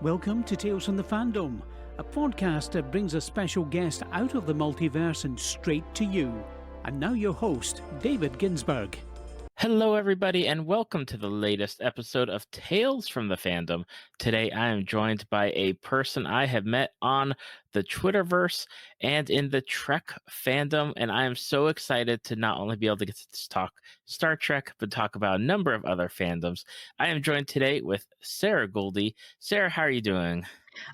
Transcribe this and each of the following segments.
Welcome to Tales from the Fandom, a podcast that brings a special guest out of the multiverse and straight to you. And now your host, David Ginsburg. Hello, everybody, and welcome to the latest episode of Tales from the Fandom. Today, I am joined by a person I have met on the Twitterverse and in the Trek fandom, and I am so excited to not only be able to get to talk Star Trek, but talk about a number of other fandoms. I am joined today with Sarah Gulde. Sarah, how are you doing?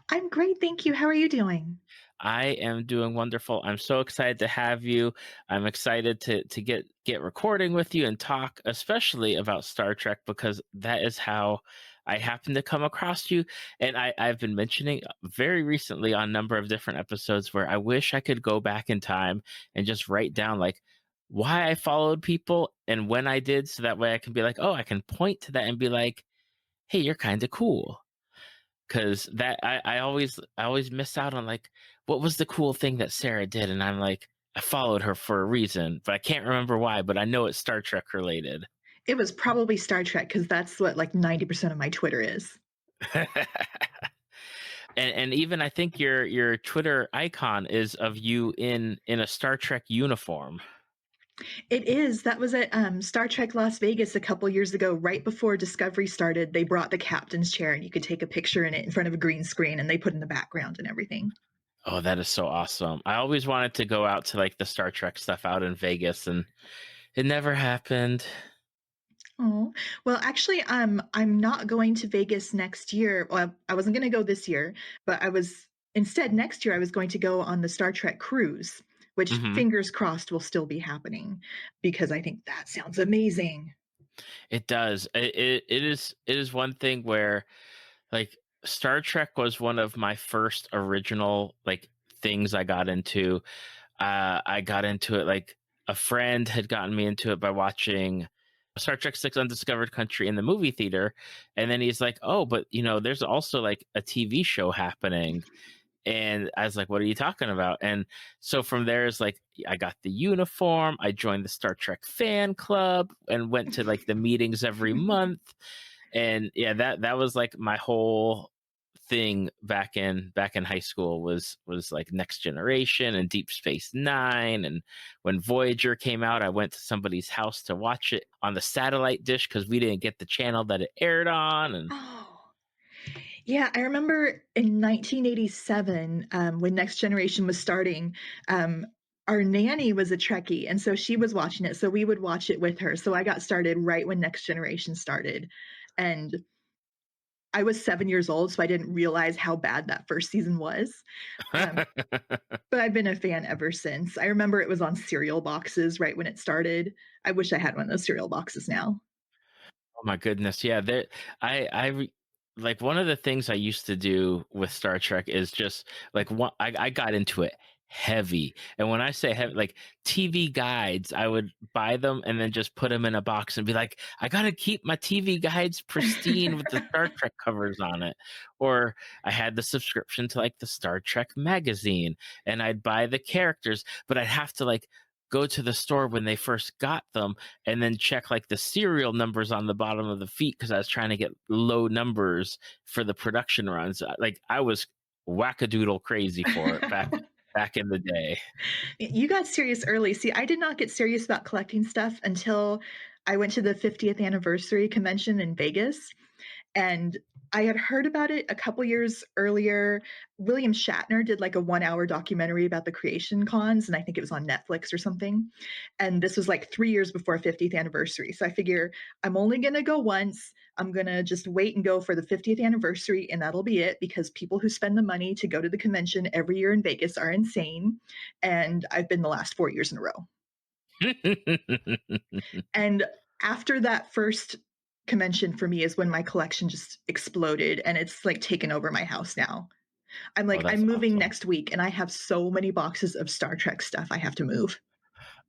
I'm great, thank you. How are you doing? I am doing wonderful. I'm so excited to have you. I'm excited to get recording with you and talk, especially about Star Trek, because that is how I happen to come across you. And I've been mentioning very recently on a number of different episodes where I wish I could go back in time and just write down like why I followed people and when I did, so that way I can be like, oh, I can point to that and be like, hey, you're kind of cool. Because that I always miss out on like what was the cool thing that Sarah did, and I'm like, I followed her for a reason, but I can't remember why. But I know it's Star Trek related. It was probably Star Trek because that's what like 90% of my Twitter is. and even I think your Twitter icon is of you in a Star Trek uniform. It is. That was at Star Trek Las Vegas a couple years ago, right before Discovery started. They brought the captain's chair and you could take a picture in it in front of a green screen and they put in the background and everything. Oh, that is so awesome. I always wanted to go out to like the Star Trek stuff out in Vegas and it never happened. Oh, well, actually, I'm not going to Vegas next year. Well, I wasn't going to go this year, but instead next year I was going to go on the Star Trek cruise, which fingers crossed will still be happening because I think that sounds amazing. It does. It is one thing where like Star Trek was one of my first original like things I got into. I got into it like a friend had gotten me into it by watching Star Trek 6 Undiscovered Country in the movie theater. And then he's like, oh, but there's also like a TV show happening. And I was like, what are you talking about? And so from there is like, I got the uniform. I joined the Star Trek fan club and went to like the meetings every month. And yeah, that was like my whole thing back in high school was like Next Generation and Deep Space Nine. And when Voyager came out, I went to somebody's house to watch it on the satellite dish because we didn't get the channel that it aired on. And yeah, I remember in 1987 when Next Generation was starting, our nanny was a Trekkie, and so she was watching it. So we would watch it with her. So I got started right when Next Generation started. And I was 7 years old, so I didn't realize how bad that first season was. But I've been a fan ever since. I remember it was on cereal boxes right when it started. I wish I had one of those cereal boxes now. Oh my goodness. Yeah. Like one of the things I used to do with Star Trek is just like I got into it heavy. And when I say heavy, like TV guides, I would buy them and then just put them in a box and be like, I got to keep my TV guides pristine with the Star Trek covers on it. Or I had the subscription to like the Star Trek magazine and I'd buy the characters, but I'd have to like go to the store when they first got them and then check like the serial numbers on the bottom of the feet because I was trying to get low numbers for the production runs. Like I was wackadoodle crazy for it back in the day. You got serious early. See, I did not get serious about collecting stuff until I went to the 50th anniversary convention in Vegas. And I had heard about it a couple years earlier. William Shatner did like a 1-hour documentary about the creation cons, and I think it was on Netflix or something. And this was like 3 years before 50th anniversary. So I figure I'm only going to go once. I'm going to just wait and go for the 50th anniversary, and that'll be it because people who spend the money to go to the convention every year in Vegas are insane. And I've been the last 4 years in a row. And after that first convention for me is when my collection just exploded and it's like taken over my house now. I'm like, I'm moving awesome. Next week and I have so many boxes of Star Trek stuff I have to move.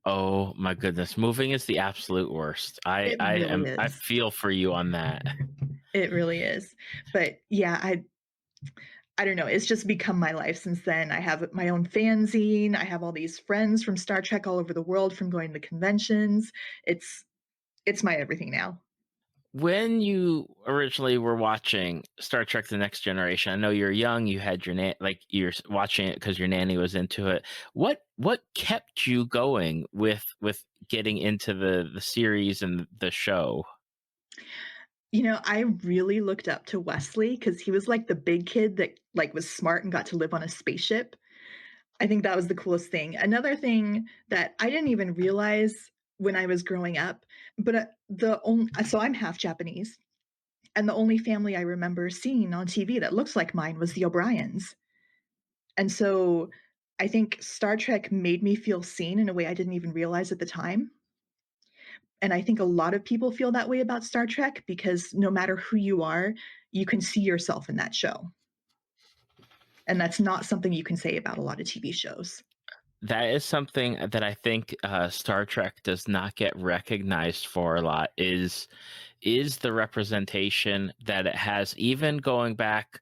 Oh my goodness. Moving is the absolute worst. I feel for you on that. It really is. But yeah, I don't know. It's just become my life since then. I have my own fanzine. I have all these friends from Star Trek all over the world from going to conventions. It's my everything now. when you originally were watching Star Trek: The Next Generation, I know you're young. You had your like you're watching it because your nanny was into it. What kept you going with getting into the series and the show? I really looked up to Wesley because he was like the big kid that like was smart and got to live on a spaceship. I think that was the coolest thing. Another thing that I didn't even realize when I was growing up, but so I'm half Japanese, and the only family I remember seeing on TV that looks like mine was the O'Briens. And so I think Star Trek made me feel seen in a way I didn't even realize at the time. And I think a lot of people feel that way about Star Trek because no matter who you are, you can see yourself in that show. And that's not something you can say about a lot of TV shows. That is something that I think Star Trek does not get recognized for a lot is the representation that it has, even going back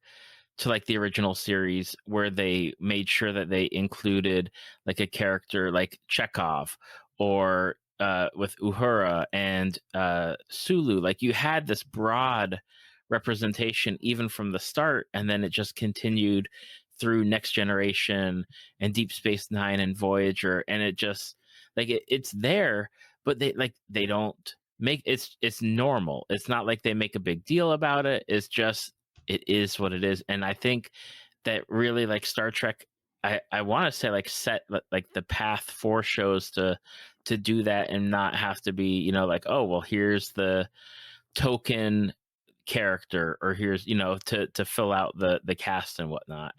to like the original series where they made sure that they included like a character like Chekhov or with Uhura and Sulu. Like you had this broad representation even from the start, and then it just continued through Next Generation and Deep Space Nine and Voyager, and it just like it's there, but they don't make it's normal. It's not like they make a big deal about it. It's just it is what it is. And I think that really like Star Trek, I want to say like set like the path for shows to do that and not have to be, like, oh well, here's the token character or here's, to fill out the cast and whatnot.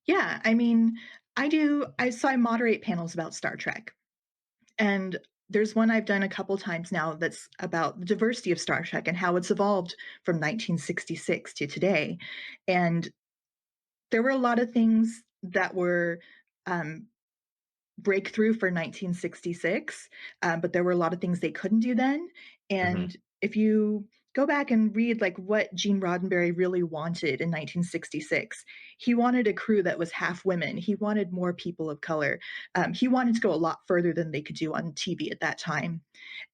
Yeah, I mean, I moderate panels about Star Trek. And there's one I've done a couple times now that's about the diversity of Star Trek and how it's evolved from 1966 to today. And there were a lot of things that were breakthrough for 1966, but there were a lot of things they couldn't do then. And if you go back and read like what Gene Roddenberry really wanted in 1966, he wanted a crew that was half women. He wanted more people of color. He wanted to go a lot further than they could do on TV at that time.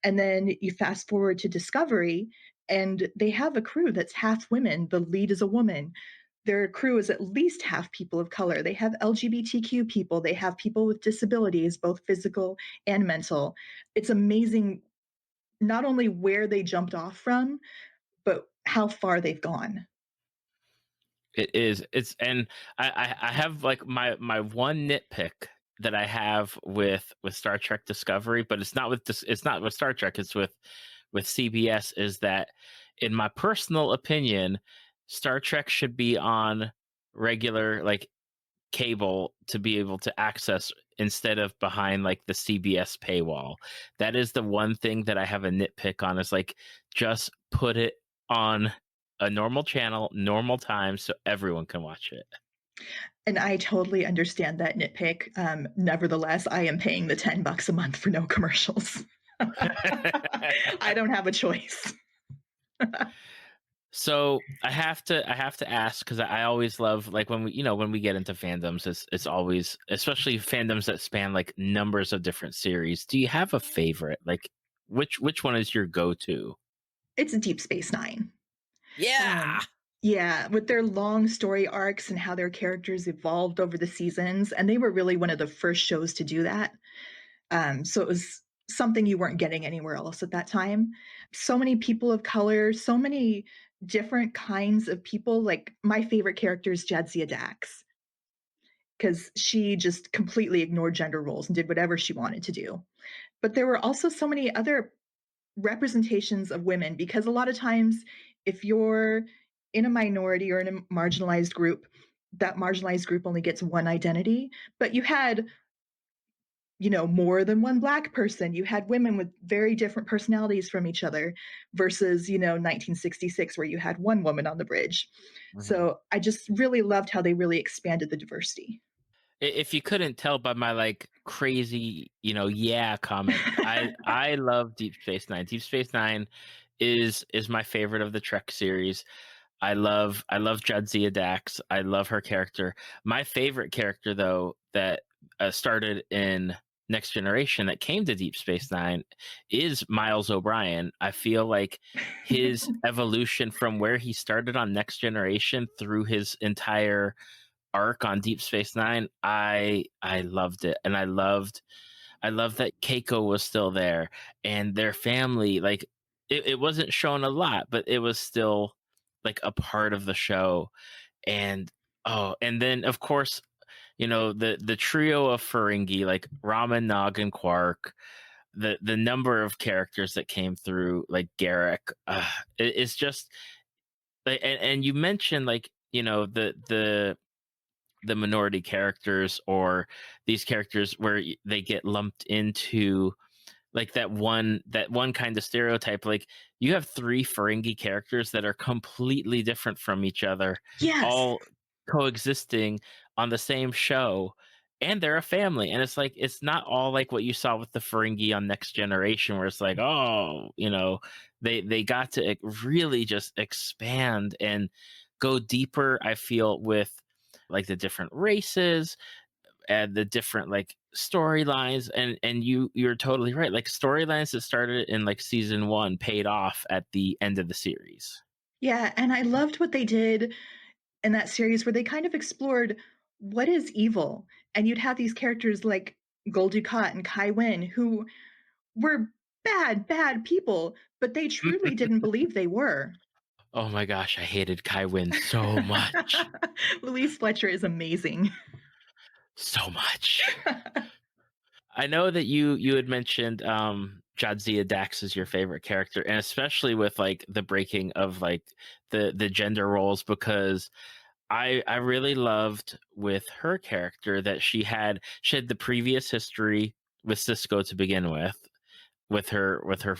And then you fast forward to Discovery, and they have a crew that's half women. The lead is a woman. Their crew is at least half people of color. They have LGBTQ people. They have people with disabilities, both physical and mental. It's amazing not only where they jumped off from, but how far they've gone. It is. And I have like my one nitpick that I have with Star Trek Discovery, but it's not with Star Trek. It's with CBS. Is that, in my personal opinion, Star Trek should be on regular like cable to be able to access instead of behind like the CBS paywall. That is the one thing that I have a nitpick on, is like just put it on a normal channel, normal time, so everyone can watch it. And I totally understand that nitpick. Nevertheless, I am paying the $10 a month for no commercials. I don't have a choice. So I have to ask, because I always love like when we get into fandoms, it's always, especially fandoms that span like numbers of different series. Do you have a favorite? Like which one is your go-to? It's Deep Space Nine. Yeah. Yeah, with their long story arcs and how their characters evolved over the seasons. And they were really one of the first shows to do that. So it was something you weren't getting anywhere else at that time. So many people of color, so many different kinds of people. Like my favorite character is Jadzia Dax, because she just completely ignored gender roles and did whatever she wanted to do. But there were also so many other representations of women, because a lot of times if you're in a minority or in a marginalized group, that marginalized group only gets one identity. But you had more than one Black person. You had women with very different personalities from each other versus 1966, where you had one woman on the bridge. So I just really loved how they really expanded the diversity. If you couldn't tell by my like crazy, yeah comment, I love Deep Space Nine. Deep Space Nine is my favorite of the Trek series. I love Jadzia Dax. I love her character. My favorite character, though, that started in Next Generation that came to Deep Space Nine is Miles O'Brien. I feel like his evolution from where he started on Next Generation through his entire arc on Deep Space Nine, I loved it, and I loved that Keiko was still there and their family. Like it wasn't shown a lot, but it was still like a part of the show. And oh, and then of course, the trio of Ferengi, like Ramen, Nog, and Quark, the number of characters that came through, like Garrick, it's just like, and you mentioned like the minority characters, or these characters where they get lumped into like that one kind of stereotype. Like you have three Ferengi characters that are completely different from each other, Yes. all coexisting on the same show, and they're a family. And it's like it's not all like what you saw with the Ferengi on Next Generation, where it's like, oh, they got to really just expand and go deeper, I feel, with like the different races and the different like storylines. And you're totally right, like storylines that started in like season 1 paid off at the end of the series. Yeah, and I loved what they did in that series where they kind of explored what is evil. And you'd have these characters like Gulde and Kai Wynn who were bad, bad people, but they truly didn't believe they were. Oh my gosh, I hated Kai Wynn so much. Louise Fletcher is amazing. So much. I know that you had mentioned Jadzia Dax is your favorite character, and especially with like the breaking of like the gender roles, because I really loved with her character that she had the previous history with Cisco to begin with her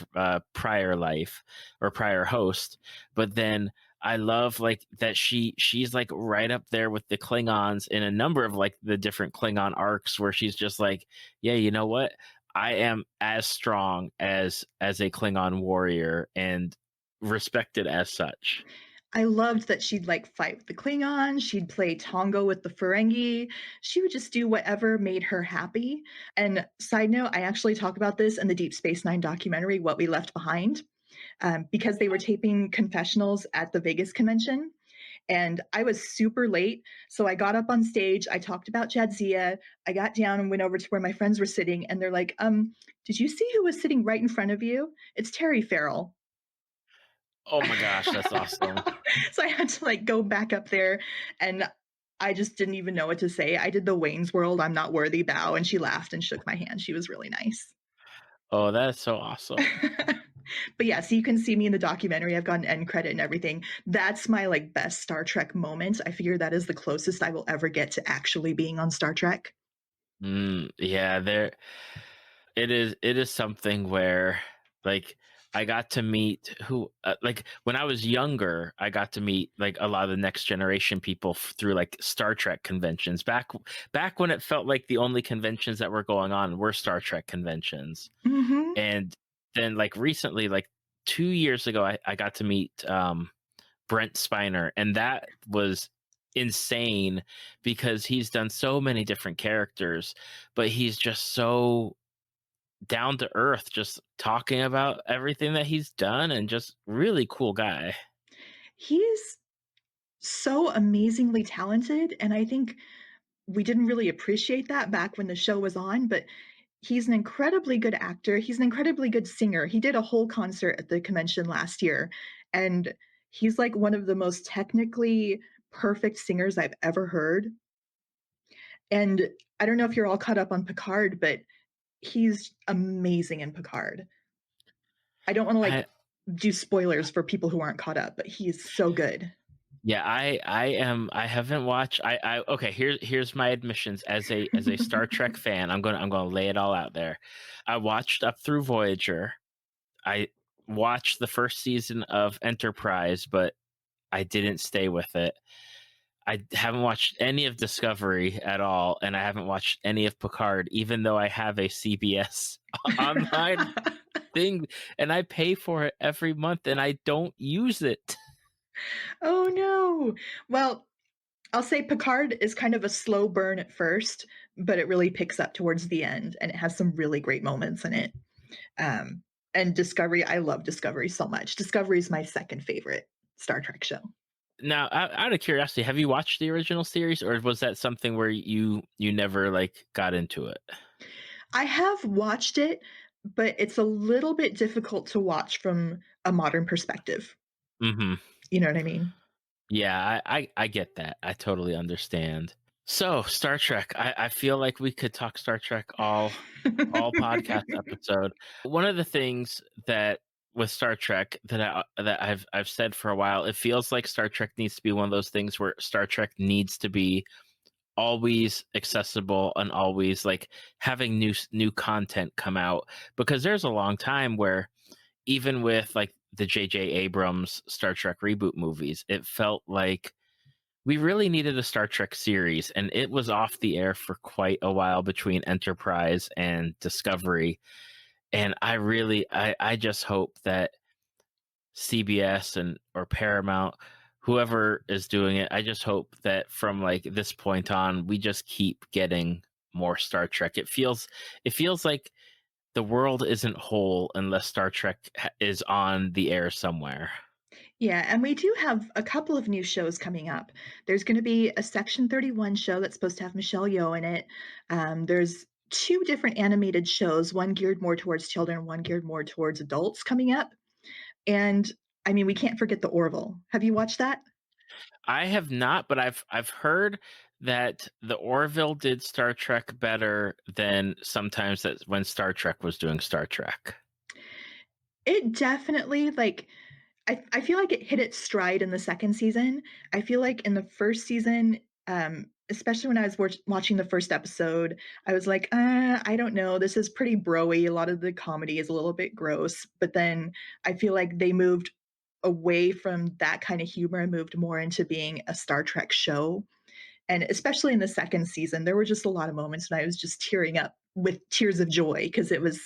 prior life or prior host. But then I love like that she's like right up there with the Klingons in a number of like the different Klingon arcs, where she's just like, yeah, you know what, I am as strong as a Klingon warrior and respected as such. I loved that she'd like fight with the Klingons, she'd play Tongo with the Ferengi. She would just do whatever made her happy. And side note, I actually talk about this in the Deep Space Nine documentary, What We Left Behind, because they were taping confessionals at the Vegas convention. And I was super late. So I got up on stage, I talked about Jadzia, I got down and went over to where my friends were sitting, and they're like, did you see who was sitting right in front of you? It's Terry Farrell. Oh my gosh, that's awesome. So I had to like go back up there, and I just didn't even know what to say. I did the Wayne's World I'm not worthy bow, and she laughed and shook my hand. She was really nice. Oh, that's so awesome. But yeah, so you can see me in the documentary. I've got an end credit and everything. That's my like best Star Trek moment. I figure that is the closest I will ever get to actually being on Star Trek. Yeah, it is something where like I got to meet who like when I was younger, I got to meet like a lot of the Next Generation people through like Star Trek conventions, back when it felt like the only conventions that were going on were Star Trek conventions. Mm-hmm. And then like recently, like 2 years ago, I got to meet Brent Spiner, and that was insane because he's done so many different characters, but he's just so down to earth, just talking about everything that he's done, and just really cool guy. He's so amazingly talented, and I think we didn't really appreciate that back when the show was on, but he's an incredibly good actor. He's an incredibly good singer. He did a whole concert at the convention last year, and he's like one of the most technically perfect singers I've ever heard. And I don't know if you're all caught up on Picard, but he's amazing in Picard. I don't want to I like do spoilers for people who aren't caught up, but he's so good. Yeah, I haven't watched. I Okay. Here's my admissions as a Star Trek fan. I'm gonna lay it all out there. I watched up through Voyager. I watched the first season of Enterprise, but I didn't stay with it. I haven't watched any of Discovery at all, and I haven't watched any of Picard, even though I have a CBS online thing, and I pay for it every month, and I don't use it. Oh no. Well, I'll say Picard is kind of a slow burn at first, but it really picks up towards the end, and it has some really great moments in it. Um, and Discovery, I love Discovery so much. Discovery is my second favorite Star Trek show. Now, out of curiosity, have you watched the original series, or was that something where you never like got into it? I have watched it, but it's a little bit difficult to watch from a modern perspective. Mm-hmm. You know what I mean? Yeah, I get that. I totally understand. So, Star Trek. I feel like we could talk Star Trek all podcast episode. One of the things that with Star Trek that I've said for a while, it feels like Star Trek needs to be one of those things where Star Trek needs to be always accessible and always like having new content come out, because there's a long time where even with like the J.J. Abrams Star Trek reboot movies, it felt like we really needed a Star Trek series, and it was off the air for quite a while between Enterprise and Discovery. And I just hope that CBS and or Paramount, whoever is doing it, I just hope that from like this point on, we just keep getting more Star Trek. It feels like the world isn't whole unless Star Trek is on the air somewhere. Yeah, and we do have a couple of new shows coming up. There's going to be a Section 31 show that's supposed to have Michelle Yeoh in it. There's two different animated shows, one geared more towards children, one geared more towards adults coming up. And I mean, we can't forget the Orville. Have you watched that? I have not, but I've heard that the Orville did Star Trek better than sometimes that when Star Trek was doing Star Trek. It definitely like I feel like it hit its stride in the second season. I feel like in the first season, especially when I was watching the first episode, I was like, I don't know. This is pretty broy. A lot of the comedy is a little bit gross. But then I feel like they moved away from that kind of humor and moved more into being a Star Trek show. And especially in the second season, there were just a lot of moments when I was just tearing up with tears of joy because it was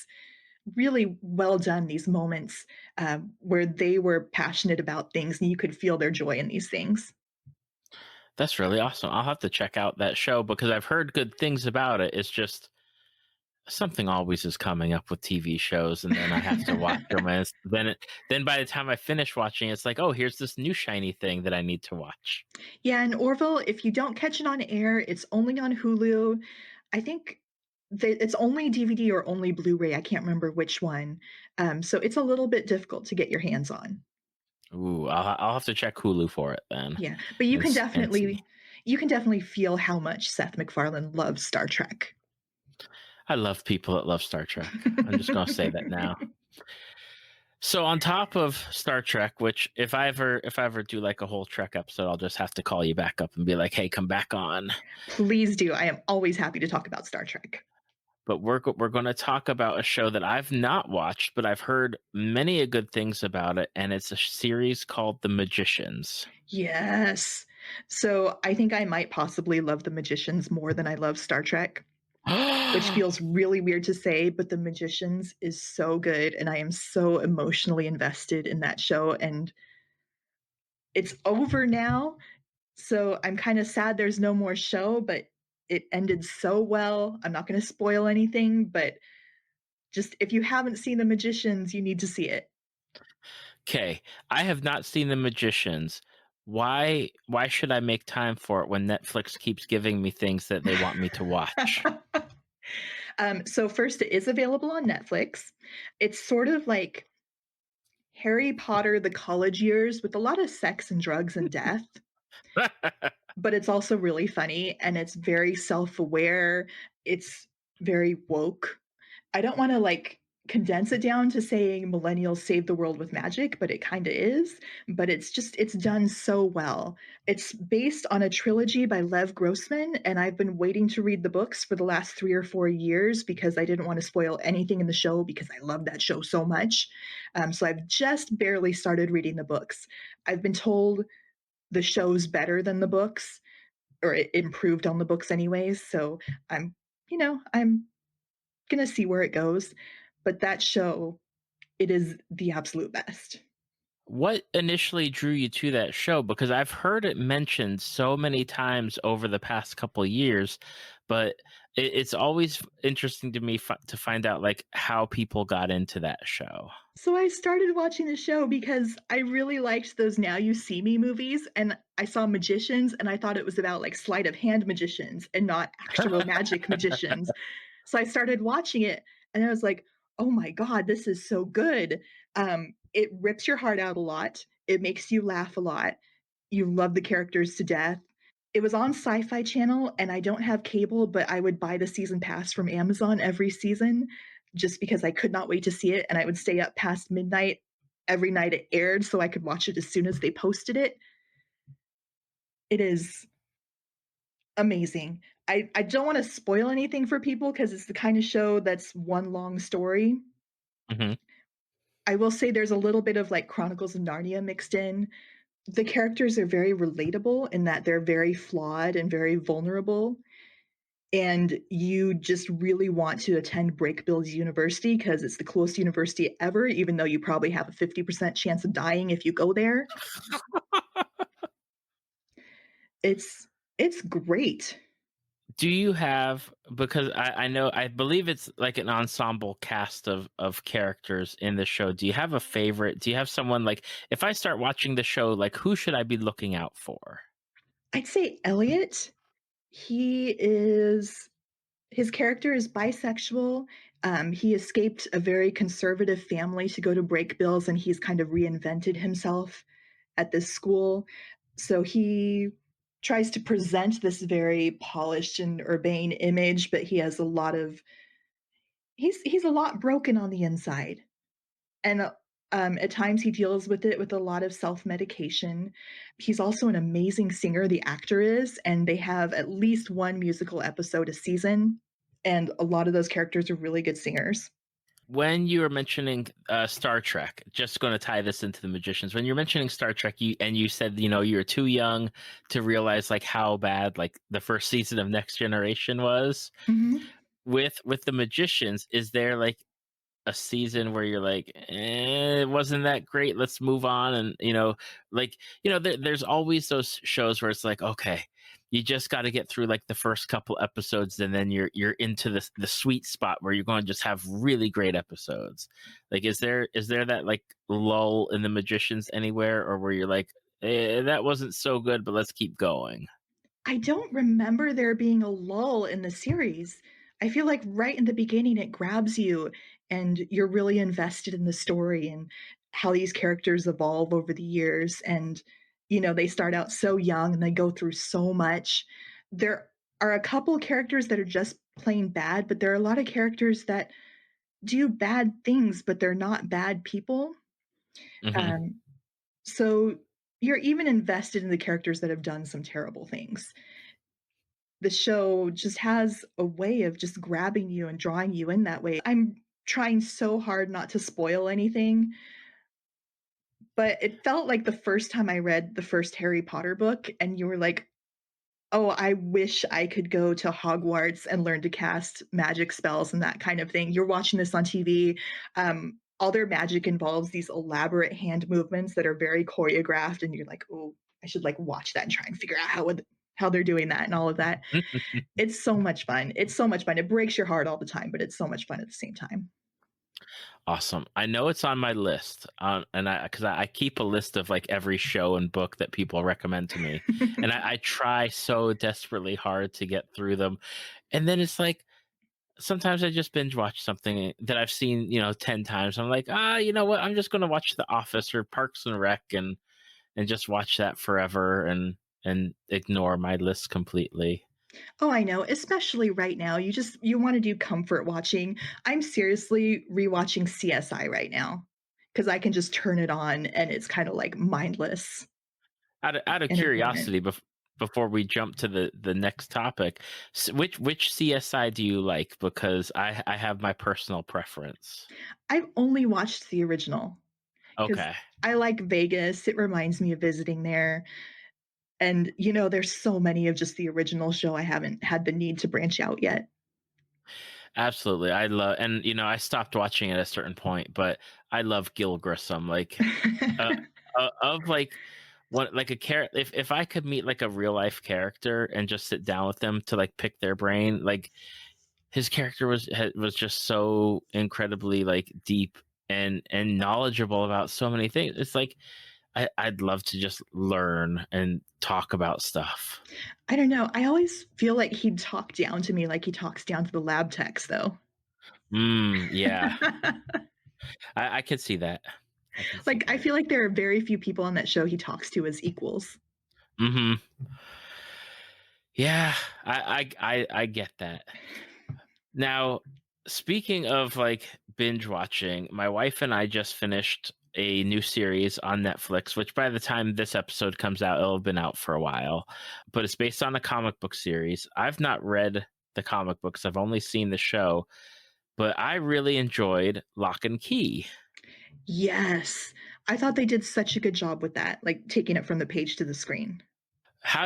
really well done, these moments where they were passionate about things and you could feel their joy in these things. That's really awesome. I'll have to check out that show because I've heard good things about it. It's just something always is coming up with TV shows, and then I have to watch them. And then by the time I finish watching, it's like, oh, here's this new shiny thing that I need to watch. Yeah, and Orville, if you don't catch it on air, it's only on Hulu. I think it's only DVD or only Blu-ray. I can't remember which one. So it's a little bit difficult to get your hands on. Ooh, I'll have to check Hulu for it then, Yeah, but and see. you can definitely feel how much Seth MacFarlane loves Star Trek. I love people that love Star Trek. I'm just gonna say that now. So on top of Star Trek, which if I ever do like a whole Trek episode, I'll just have to call you back up and be like, "Hey, come back on." Please do. I am always happy to talk about Star Trek. But we're going to talk about a show that I've not watched, but I've heard many a good things about it, and it's a series called The Magicians. Yes. So I think I might possibly love The Magicians more than I love Star Trek, which feels really weird to say, but The Magicians is so good and I am so emotionally invested in that show. And it's over now. So I'm kind of sad there's no more show, but it ended so well. I'm not going to spoil anything, but just if you haven't seen The Magicians, you need to see it. Okay, I have not seen The Magicians. Why should I make time for it when Netflix keeps giving me things that they want me to watch? So first, it is available on Netflix. It's sort of like Harry Potter, the college years, with a lot of sex and drugs and death, but it's also really funny and it's very self-aware. It's very woke. I don't want to like condense it down to saying millennials save the world with magic, but it kind of is. But it's done so well. It's based on a trilogy by Lev Grossman, and I've been waiting to read the books for the last 3 or 4 years because I didn't want to spoil anything in the show because I love that show so much. So I've just barely started reading the books. I've been told the show's better than the books, or it improved on the books anyways. So I'm, I'm gonna see where it goes. But that show, it is the absolute best. What initially drew you to that show? Because I've heard it mentioned so many times over the past couple years, but it's always interesting to me to find out like how people got into that show. So I started watching the show because I really liked those Now You See Me movies, and I saw magicians, and I thought it was about like sleight of hand magicians and not actual magic magicians. So I started watching it, and I was like, "Oh my god, this is so good." It rips your heart out a lot. It makes you laugh a lot. You love the characters to death. It was on Sci-Fi Channel, and I don't have cable, but I would buy the season pass from Amazon every season just because I could not wait to see it, and I would stay up past midnight every night it aired so I could watch it as soon as they posted it. It is amazing. I don't wanna spoil anything for people because it's the kind of show that's one long story. Hmm. I will say there's a little bit of, like, Chronicles of Narnia mixed in. The characters are very relatable in that they're very flawed and very vulnerable, and you just really want to attend Brakebills University because it's the coolest university ever, even though you probably have a 50% chance of dying if you go there. It's it's great. Do you have, because I know, I believe it's like an ensemble cast of characters in the show. Do you have a favorite? Do you have someone like, if I start watching the show, like who should I be looking out for? I'd say Elliot, he is his character is bisexual. He escaped a very conservative family to go to Brakebills, and he's kind of reinvented himself at this school. So he tries to present this very polished and urbane image, but he has a lot of he's a lot broken on the inside. And at times he deals with it with a lot of self-medication. He's also an amazing singer, the actor is, and they have at least one musical episode a season. And a lot of those characters are really good singers. When you were mentioning Star Trek, just going to tie this into the magicians. When you're mentioning Star Trek, you said you were too young to realize like how bad like the first season of Next Generation was. Mhm. With the magicians, is there like a season where you're like, it wasn't that great, let's move on? And like there's always those shows where it's like, okay, you just got to get through like the first couple episodes, and then you're into the sweet spot where you're going to just have really great episodes. Like is there that like lull in the magicians anywhere, or where you're like, that wasn't so good, but let's keep going? I don't remember there being a lull in the series. I feel like right in the beginning it grabs you and you're really invested in the story and how these characters evolve over the years and they start out so young and they go through so much. There are a couple characters that are just plain bad, but there are a lot of characters that do bad things, but they're not bad people. Hmm. Um, so you're even invested in the characters that have done some terrible things. The show just has a way of just grabbing you and drawing you in that way. I'm trying so hard not to spoil anything, but it felt like the first time I read the first Harry Potter book and you were like, "Oh, I wish I could go to Hogwarts and learn to cast magic spells and that kind of thing." You're watching this on TV. All their magic involves these elaborate hand movements that are very choreographed, and you're like, "Oh, I should like watch that and try and figure out how they're doing that and all of that." It's so much fun. It's so much fun. It breaks your heart all the time, but it's so much fun at the same time. Awesome. I know it's on my list, and I keep a list of like every show and book that people recommend to me, and I try so desperately hard to get through them, and then it's like sometimes I just binge watch something that I've seen 10 times. I'm like, you know what? I'm just going to watch The Office or Parks and Rec, and just watch that forever and ignore my list completely. Oh, I know, especially right now. You wanna do comfort watching. I'm seriously rewatching CSI right now because I can just turn it on and it's kinda, like, mindless Out of entertainment. curiosity, before we jump to the next topic, which CSI do you like? Because I have my personal preference. I've only watched the original because Okay. I like Vegas. It reminds me of visiting there, and, there's so many of just the original show I haven't had the need to branch out yet. Absolutely. I love, and I stopped watching at a certain point, but I love Gil Grissom. Like, uh, of like what, like a character. If I could meet like a real life character and just sit down with them to like pick their brain, like his character was just so incredibly like deep and knowledgeable about so many things. It's like I'd love to just learn and talk about stuff. I don't know. I always feel like he'd talk down to me like he talks down to the lab techs, though. Yeah, I could see that. I can see Like, I that. feel like there are very few people on that show he talks to as equals. Hmm. Yeah, I get that. Now, speaking of like binge watching, my wife and I just finished a new series on Netflix, which by the time this episode comes out, it'll have been out for a while. But it's based on a comic book series. I've not read the comic books, I've only seen the show, but I really enjoyed Lock and Key. Yes. I thought they did such a good job with that, like taking it from the page to the screen.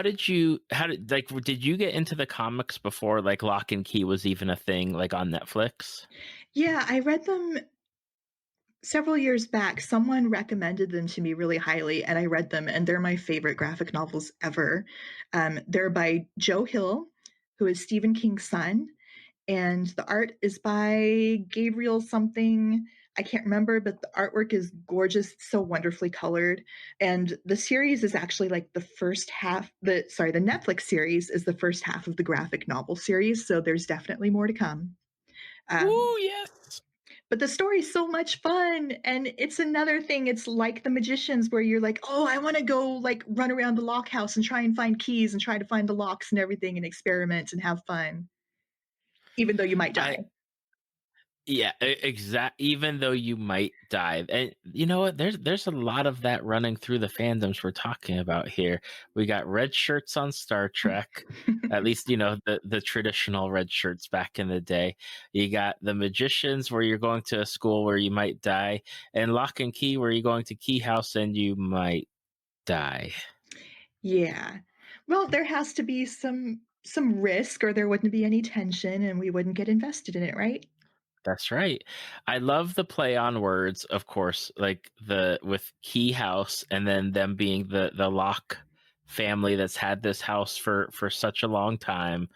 Did you get into the comics before like Lock and Key was even a thing like on Netflix? Yeah, I read them several years back. Someone recommended them to me really highly, and I read them, and they're my favorite graphic novels ever. They're by Joe Hill, who is Stephen King's son, and the art is by Gabriel something. I can't remember, but the artwork is gorgeous. It's so wonderfully colored. And the series is actually like the first half, the Netflix series is the first half of the graphic novel series. So there's definitely more to come. Um, Ooh, yes. but the story's so much fun. And it's another thing. It's like The Magicians, where you're like, oh, I want to go like run around the lock house and try and find keys and try to find the locks and everything and experiment and have fun, even though you might I die. Yeah, exact. Even though you might dive, and you know what? There's a lot of that running through the fandoms we're talking about here. We got red shirts on Star Trek, at least the traditional red shirts back in the day. You got the Magicians, where you're going to a school where you might die, and Lock and Key, where you're going to Key House and you might die. Yeah. Well, there has to be some risk or there wouldn't be any tension and we wouldn't get invested in it, right? That's right. I love the play on words, of course, like the with Key House and then them being the Locke family that's had this house for such a long time.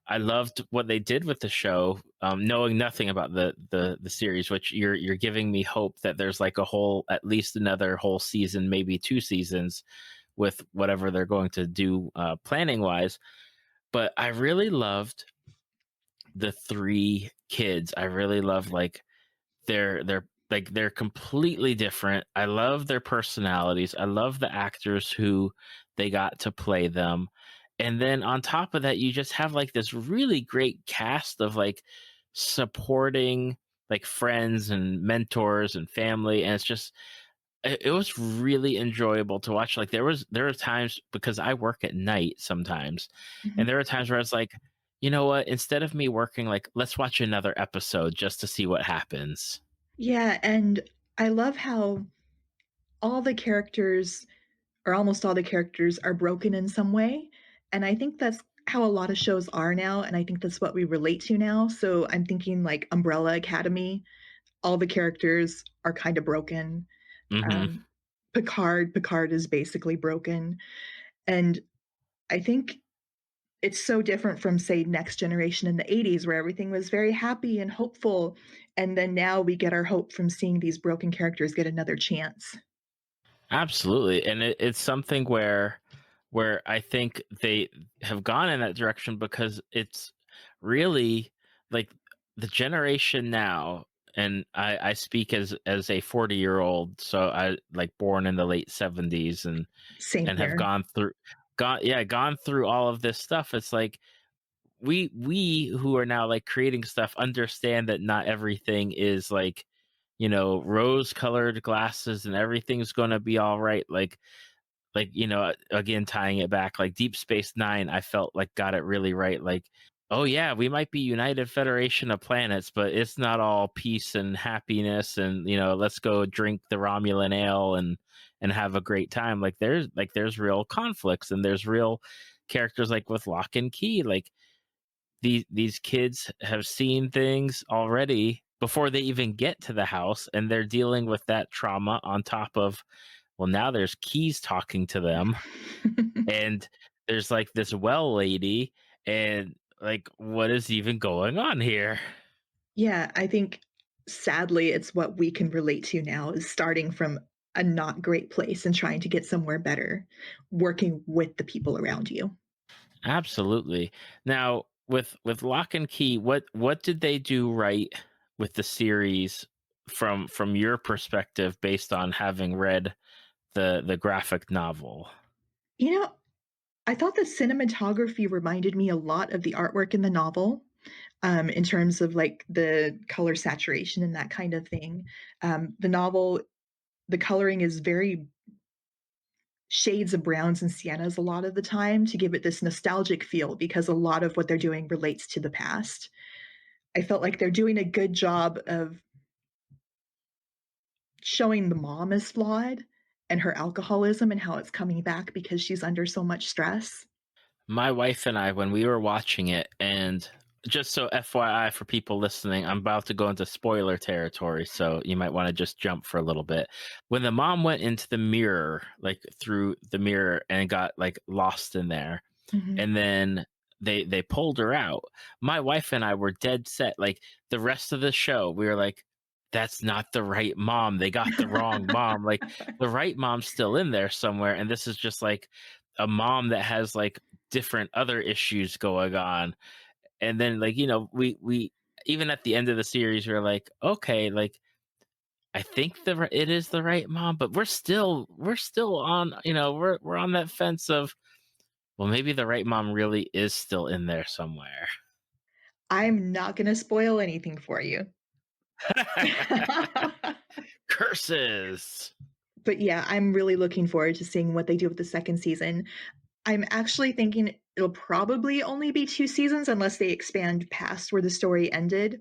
I loved what they did with the show, knowing nothing about the series, which you're giving me hope that there's like a whole, at least another whole season, maybe two seasons, with whatever they're going to do planning wise. But I really loved the three kids. I really love like they're completely different. I love their personalities. I love the actors who they got to play them. And then on top of that, you just have like this really great cast of like supporting like friends and mentors and family. And it was really enjoyable to watch. Like there were times, because I work at night sometimes, and Mhm. there were times where I was like, you know what, instead of me working, like let's watch another episode just to see what happens. Yeah, and I love how all the characters or almost all the characters are broken in some way, and I think that's how a lot of shows are now, and I think that's what we relate to now. So I'm thinking like Umbrella Academy, all the characters are kind of broken. Hmm. Um, Picard is basically broken, and I think it's so different from, say, Next Generation in the 80s, where everything was very happy and hopeful. And then now we get our hope from seeing these broken characters get another chance. Absolutely, and it's something where I think they have gone in that direction, because it's really like the generation now. And I speak as a 40-year-old, so I like born in the late 70s Same and have here. gone through all of this stuff. It's like we who are now like creating stuff understand that not everything is like rose colored glasses and everything's going to be all right. Like again, tying it back, like Deep Space Nine, I felt like got it really right. Like, oh yeah, we might be United Federation of Planets, but it's not all peace and happiness and let's go drink the Romulan ale and have a great time. Like there's real conflicts, and there's real characters, like with Lock and Key. Like these kids have seen things already before they even get to the house, and they're dealing with that trauma on top of, well, now there's keys talking to them, and there's like this well lady, and like, what is even going on here? Yeah, I think sadly it's what we can relate to now is starting from a not great place and trying to get somewhere better, working with the people around you. Absolutely. Now, with Lock and Key, what did they do right with the series from your perspective, based on having read the graphic novel? You know, I thought the cinematography reminded me a lot of the artwork in the novel, in terms of like the color saturation and that kind of thing. The novel, the coloring is very shades of browns and siennas a lot of the time to give it this nostalgic feel because a lot of what they're doing relates to the past. I felt like they're doing a good job of showing the mom is flawed and her alcoholism and how it's coming back because she's under so much stress. My wife and I, when we were watching it, and just so FYI for people listening, I'm about to go into spoiler territory, so you might want to just jump for a little bit. When the mom went into the mirror, like through the mirror, and got like lost in there, Mhm. and then they pulled her out, my wife and I were dead set. Like, the rest of the show, we were like, that's not the right mom, they got the wrong mom. Like, the right mom's still in there somewhere, and this is just like a mom that has like different other issues going on. And then, like, we even at the end of the series, we are like, okay, like, I think it is the right mom, but we're still on, we're on that fence of, well, maybe the right mom really is still in there somewhere. I'm not going to spoil anything for you. Curses. But yeah, I'm really looking forward to seeing what they do with the second season. I'm actually thinking it'll probably only be 2 seasons unless they expand past where the story ended.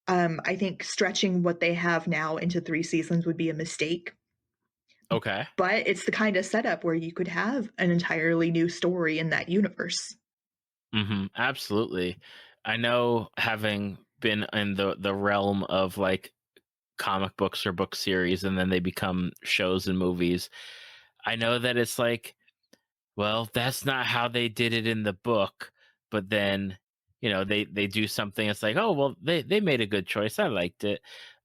I think stretching what they have now into 3 seasons would be a mistake, Okay. but it's the kind of setup where you could have an entirely new story in that universe. Absolutely. I know, having been in the realm of like comic books or book series, and then they become shows and movies, I know that it's like, well, that's not how they did it in the book, but then, they do something, it's like, oh, well, they made a good choice, I liked it.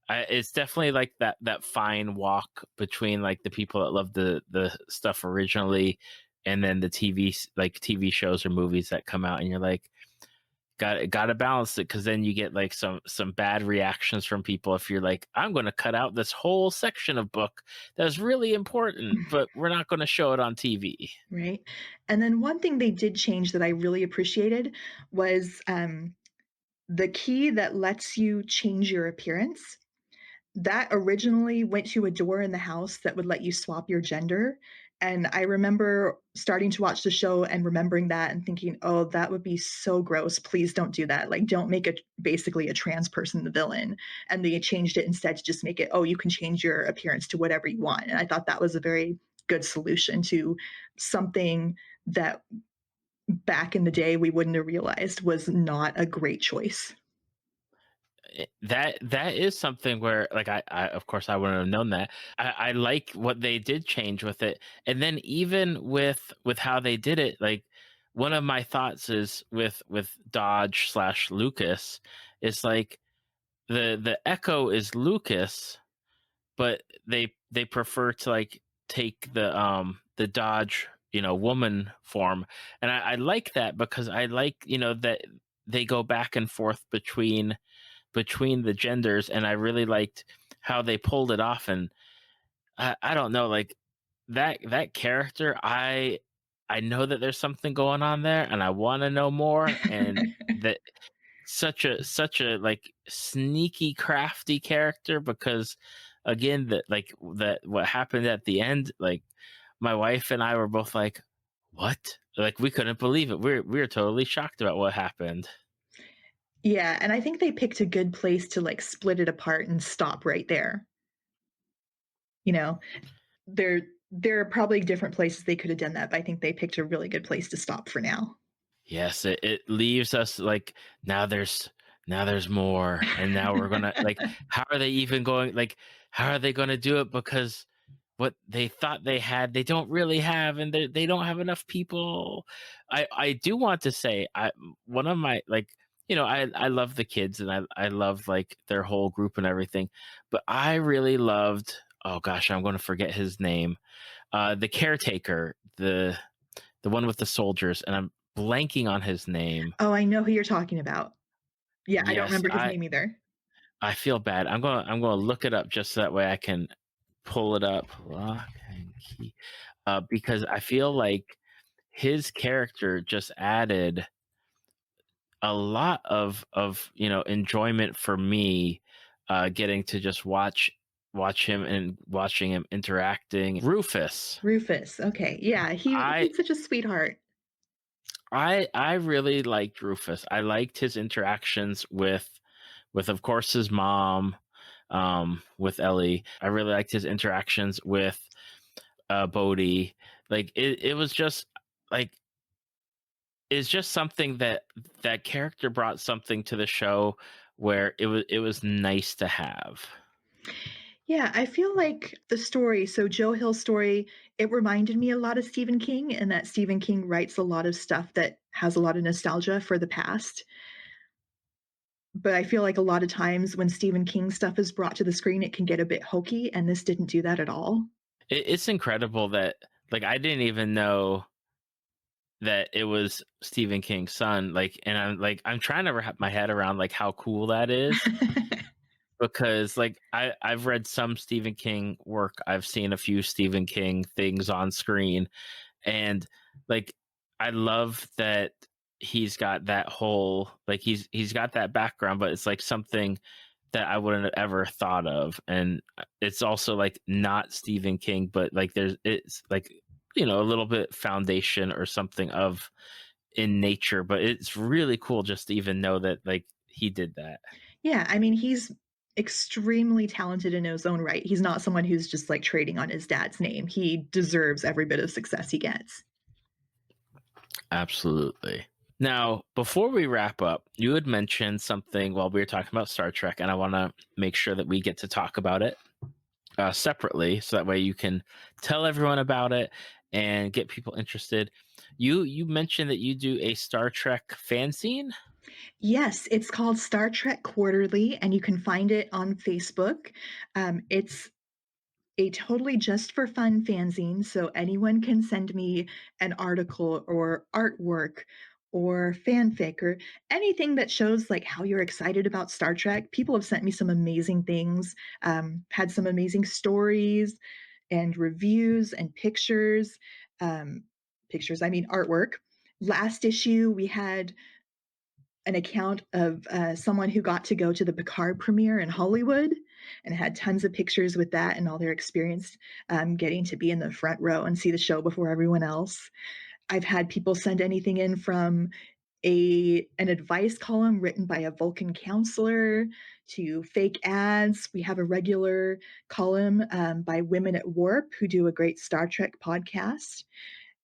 It's definitely like that fine walk between like the people that love the stuff originally, and then the TV shows or movies that come out, and you're like, got to balance it, because then you get like some bad reactions from people if you're like, I'm going to cut out this whole section of book that's really important, but we're not going to show it on TV. Right? And then one thing they did change that I really appreciated was, the key that lets you change your appearance. That originally went to a door in the house that would let you swap your gender, and I remember starting to watch the show and remembering that and thinking, "Oh, that would be so gross. Please don't do that. Like, don't make a basically a trans person the villain." And they changed it instead to just make it, "Oh, you can change your appearance to whatever you want." And I thought that was a very good solution to something that back in the day we wouldn't have realized was not a great choice. That is something where, like, I of course I wouldn't have known that. I like what they did change with it, and then even with how they did it, like, one of my thoughts is with Dodge slash Lucas, is like, the Echo is Lucas, but they prefer to like take the Dodge, woman form. And I like that, because I like, that they go back and forth between the genders, and I really liked how they pulled it off. And I don't know, like, that character, I know that there's something going on there, and I want to know more. And that, such a like sneaky crafty character, because again, that what happened at the end, like, my wife and I were both like, what? Like, we couldn't believe it. We were totally shocked about what happened. Yeah, and I think they picked a good place to, like, split it apart and stop right there, you know? There there are probably different places they could have done that, but I think they picked a really good place to stop for now. Yes, it leaves us like now there's more, and now we're gonna like how are they even going like how are they gonna do it because what they thought they had they don't really have and they don't have enough people. I do want to say I one of my like I love the kids and I love like their whole group and everything, but I really loved oh gosh I'm going to forget his name, the caretaker, the one with the soldiers, and I'm blanking on his name. Oh, I know who you're talking about. Yeah, I don't Yes, remember his name either. I feel bad. I'm gonna look it up just so that way I can pull it up. Lock and key. Because I feel like his character just added a lot of enjoyment for me, getting to just watch him and watching him interacting. Rufus. Rufus. Okay. Yeah, I he's such a sweetheart. I really liked Rufus. I liked his interactions with of course his mom, with Ellie. I really liked his interactions with Bodhi. Like it was just like it's just something that character brought something to the show where it was nice to have. Yeah, I feel like the story, so Joe Hill's story, it reminded me a lot of Stephen King, and that Stephen King writes a lot of stuff that has a lot of nostalgia for the past. But I feel like a lot of times when Stephen King stuff is brought to the screen, it can get a bit hokey, and this didn't do that at all. It's incredible that like I didn't even know that it was Stephen King's son. Like, and I'm trying to wrap my head around like how cool that is because like I've read some Stephen King work. I've seen a few Stephen King things on screen, and like I love that he's got that whole like he's got that background, but it's like something that I wouldn't have ever thought of, and it's also like not Stephen King, but like it's like a little bit foundation or something of in nature, but it's really cool just to even know that like he did that. Yeah, I mean, he's extremely talented in his own right. He's not someone who's just like trading on his dad's name. He deserves every bit of success he gets. Absolutely. Now, before we wrap up, you had mentioned something while we were talking about Star Trek, and I want to make sure that we get to talk about it separately, so that way you can tell everyone about it and get people interested. You mentioned that you do a Star Trek fanzine. Yes, it's called Star Trek Quarterly, and you can find it on Facebook. It's a totally just for fun fanzine, so anyone can send me an article or artwork or fanfic or anything that shows like how you're excited about Star Trek. People have sent me some amazing things, had some amazing stories and reviews and pictures. Pictures, I mean artwork. Last issue, we had an account of someone who got to go to the Picard premiere in Hollywood and had tons of pictures with that and all their experience, getting to be in the front row and see the show before everyone else. I've had people send anything in from an advice column written by a Vulcan counselor to fake ads. We have a regular column by Women at Warp who do a great Star Trek podcast.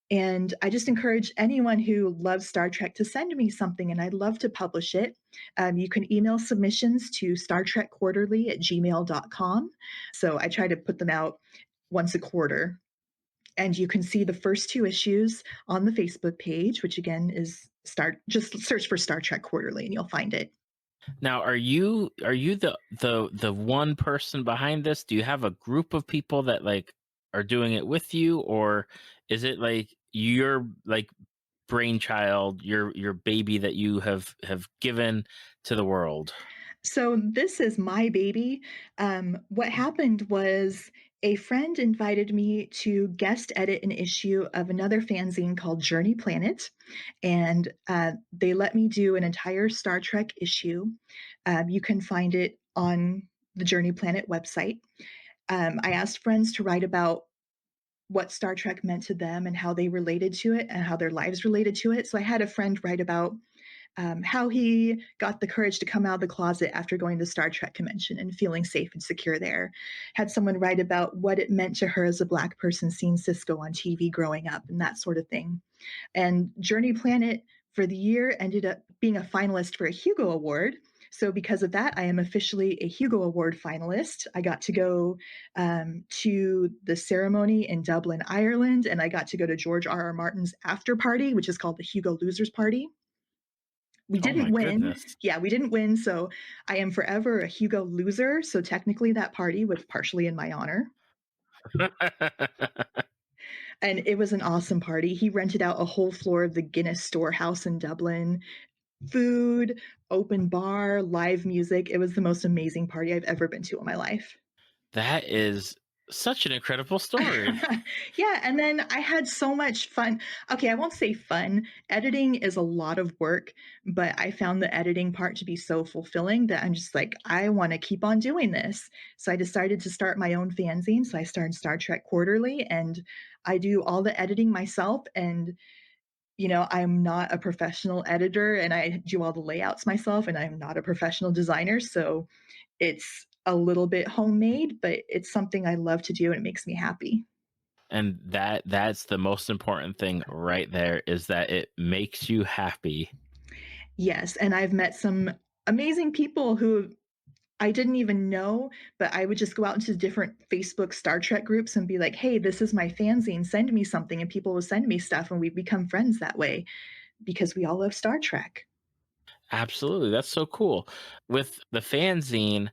And I just encourage anyone who loves Star Trek to send me something, and I'd love to publish it. You can email submissions to StarTrekQuarterly@gmail.com. So I try to put them out once a quarter. And you can see the first two issues on the Facebook page, which again is just search for Star Trek Quarterly and you'll find it. Now, are you the one person behind this? Do you have a group of people that like are doing it with you, or is it like your like brainchild, your baby that you have given to the world? So this is my baby. What happened was a friend invited me to guest edit an issue of another fanzine called Journey Planet, and they let me do an entire Star Trek issue. You can find it on the Journey Planet website. I asked friends to write about what Star Trek meant to them and how they related to it and how their lives related to it. So I had a friend write about how he got the courage to come out of the closet after going to the Star Trek convention and feeling safe and secure there. Had someone write about what it meant to her as a Black person seeing Cisco on TV growing up and that sort of thing. And Journey Planet for the year ended up being a finalist for a Hugo Award. So because of that, I am officially a Hugo Award finalist. I got to go to the ceremony in Dublin, Ireland, and I got to go to George R.R. Martin's after party, which is called the Hugo Losers Party. We Oh didn't my win. goodness. Yeah, we didn't win. So I am forever a Hugo loser. So technically, that party was partially in my honor. And it was an awesome party. He rented out a whole floor of the Guinness Storehouse in Dublin. Food, open bar, live music. It was the most amazing party I've ever been to in my life. That is such an incredible story. Yeah, and then I had so much fun. Okay, I won't say fun. Editing is a lot of work, but I found the editing part to be so fulfilling that I'm just like, I want to keep on doing this. So I decided to start my own fanzine. So I started Star Trek Quarterly, and I do all the editing myself. And I'm not a professional editor, and I do all the layouts myself, and I'm not a professional designer. So it's a little bit homemade, but it's something I love to do and it makes me happy. And that's the most important thing right there, is that it makes you happy. Yes, and I've met some amazing people who I didn't even know, but I would just go out into different Facebook Star Trek groups and be like, "Hey, this is my fanzine. Send me something." And people will send me stuff, and we become friends that way because we all love Star Trek. Absolutely. That's so cool. With the fanzine,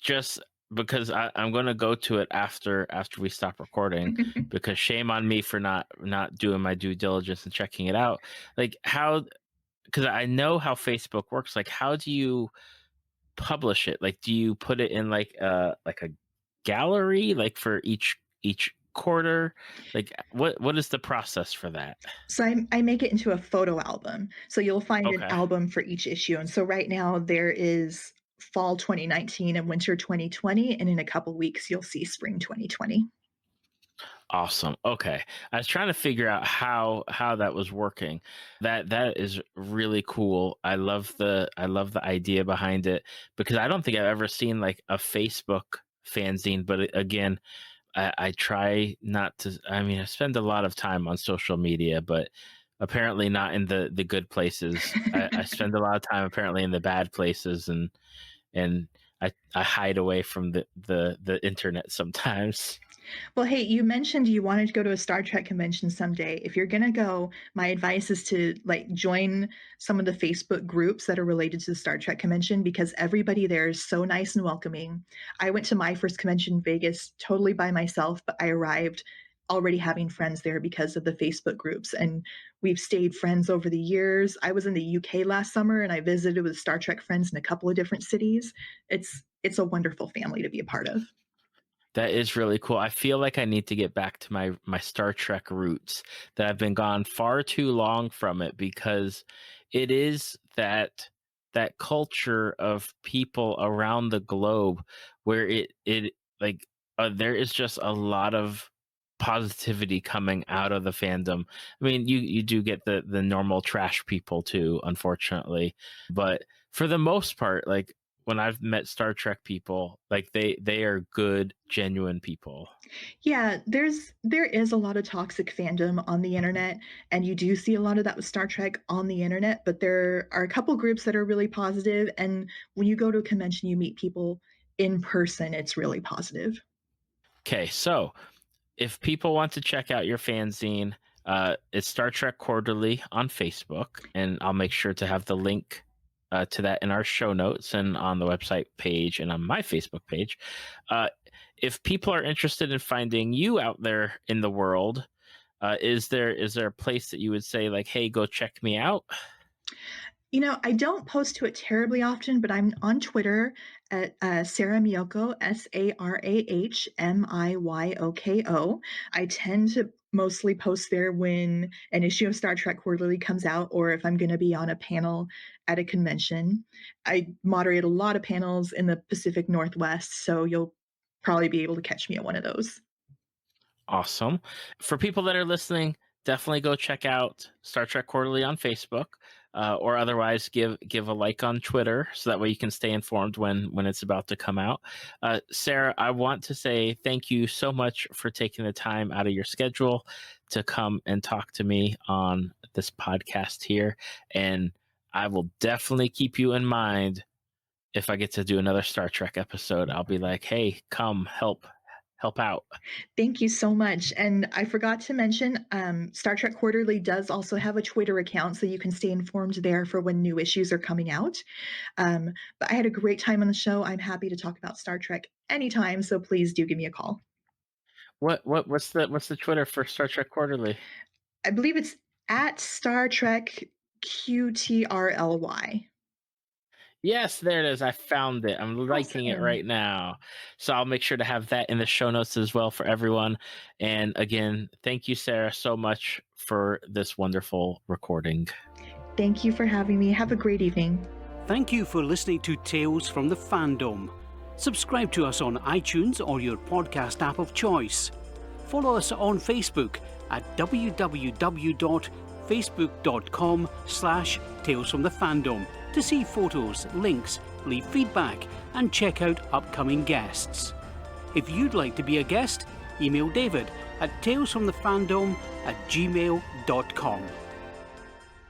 just because I'm going to go to it after we stop recording, because shame on me for not doing my due diligence and checking it out. Like, how, because I know how Facebook works. Like, how do you publish it? Like, do you put it in like a gallery, like for each quarter? Like, what is the process for that? So I make it into a photo album. So you'll find an Okay. album for each issue. And so right now there is fall 2019 and winter 2020. And in a couple weeks, you'll see spring 2020. Awesome. Okay. I was trying to figure out how that was working. That is really cool. I love the idea behind it, because I don't think I've ever seen like a Facebook fanzine, but again, I try not to. I mean, I spend a lot of time on social media, but apparently not in the good places. I spend a lot of time apparently in the bad places, and I hide away from the internet sometimes. Well, hey, you mentioned you wanted to go to a Star Trek convention someday. If you're going to go, my advice is to like join some of the Facebook groups that are related to the Star Trek convention, because everybody there is so nice and welcoming. I went to my first convention in Vegas totally by myself, but I arrived already having friends there because of the Facebook groups, and we've stayed friends over the years. I was in the UK last summer and I visited with Star Trek friends in a couple of different cities. It's a wonderful family to be a part of. That is really cool. I feel like I need to get back to my Star Trek roots, that I've been gone far too long from it, because it is that culture of people around the globe where it like there is just a lot of positivity coming out of the fandom. I mean, you do get the normal trash people too, unfortunately, but for the most part, like when I've met Star Trek people, like they are good, genuine people. Yeah, there is a lot of toxic fandom on the internet, and you do see a lot of that with Star Trek on the internet, but there are a couple groups that are really positive, and when you go to a convention, you meet people in person, it's really positive. Okay, so if people want to check out your fanzine, it's Star Trek Quarterly on Facebook, and I'll make sure to have the link to that in our show notes and on the website page and on my Facebook page. Uh, if people are interested in finding you out there in the world, is there a place that you would say like, hey, go check me out? I don't post to it terribly often, but I'm on Twitter at Sarah Miyoko, SarahMiyoko. I tend to mostly post there when an issue of Star Trek Quarterly comes out, or if I'm going to be on a panel at a convention. I moderate a lot of panels in the Pacific Northwest, so you'll probably be able to catch me at one of those. Awesome. For people that are listening, definitely go check out Star Trek Quarterly on Facebook, or otherwise give a like on Twitter, so that way you can stay informed when it's about to come out. Sarah, I want to say thank you so much for taking the time out of your schedule to come and talk to me on this podcast here, and I will definitely keep you in mind. If I get to do another Star Trek episode, I'll be like, hey, come help out. Thank you so much. And I forgot to mention, Star Trek Quarterly does also have a Twitter account, so you can stay informed there for when new issues are coming out. But I had a great time on the show. I'm happy to talk about Star Trek anytime, so please do give me a call. What's the Twitter for Star Trek Quarterly? I believe it's at Star Trek QTRLY. Yes, there it is. I found it. I'm liking it Awesome. right now. So I'll make sure to have that in the show notes as well for everyone. And again, thank you, Sarah, so much for this wonderful recording. Thank you for having me. Have a great evening. Thank you for listening to Tales from the Fandom. Subscribe to us on iTunes or your podcast app of choice. Follow us on Facebook at www.facebook.com/Tales from the Fandom to see photos, links, leave feedback, and check out upcoming guests. If you'd like to be a guest, email David at talesfromthefandom@gmail.com.